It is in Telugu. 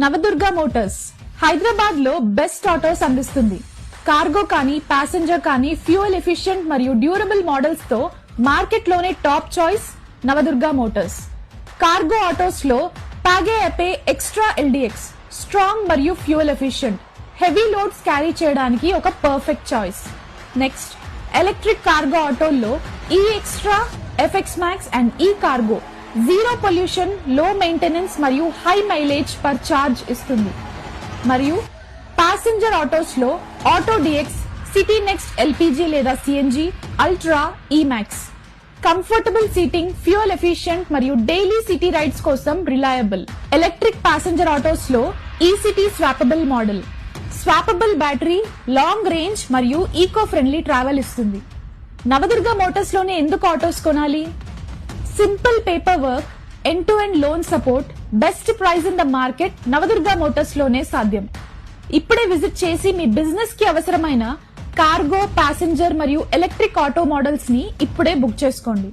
నవదుర్గ మోటార్స్ హైదరాబాద్ లో బెస్ట్ ఆటోస్ అందిస్తుంది. కార్గో కానీ ప్యాసింజర్ కానీ ఫ్యూయల్ ఎఫిషియెంట్ మరియు డ్యూరబుల్ మోడల్స్ తో మార్కెట్ లోనే top choice Navadurga motors. Cargo autos లో Piaggio Ape extra LDX strong మరియు fuel efficient heavy loads carry చేయడానికి ఒక perfect choice. Next electric cargo ఆటోల్లో ఈ ఎక్స్ట్రా, ఎఫ్ఎక్స్ మ్యాక్స్ అండ్ ఈ cargo zero pollution, low maintenance మరియు హై మైలేజ్ పర్ చార్జ్ ఇస్తుంది. మరియు ప్యాసింజర్ ఆటోస్ లో auto DX, city next LPG లేదా సిఎన్జి, అల్ట్రా, ఈ max comfortable seating, fuel efficient మరియు డైలీ సిటీ రైడ్స్ కోసం రిలయబుల్. ఎలక్ట్రిక్ ప్యాసింజర్ ఆటోస్ లో E city swappable model, swappable battery, long range మరియు ఈకో ఫ్రెండ్లీ ట్రావెల్ ఇస్తుంది. నవదుర్గ మోటార్స్ లోనే ఎందుకు ఆటోస్ కొనాలి? Simple paper work, end to end loan support, best price in the market Navadurga motors లోనే సాధ్యం. ఇప్పుడే విజిట్ చేసి మీ బిజినెస్ కి అవసరమైన కార్గో, ప్యాసింజర్ మరియు ఎలక్ట్రిక్ ఆటో మోడల్స్ ని ఇప్పుడే బుక్ చేసుకోండి.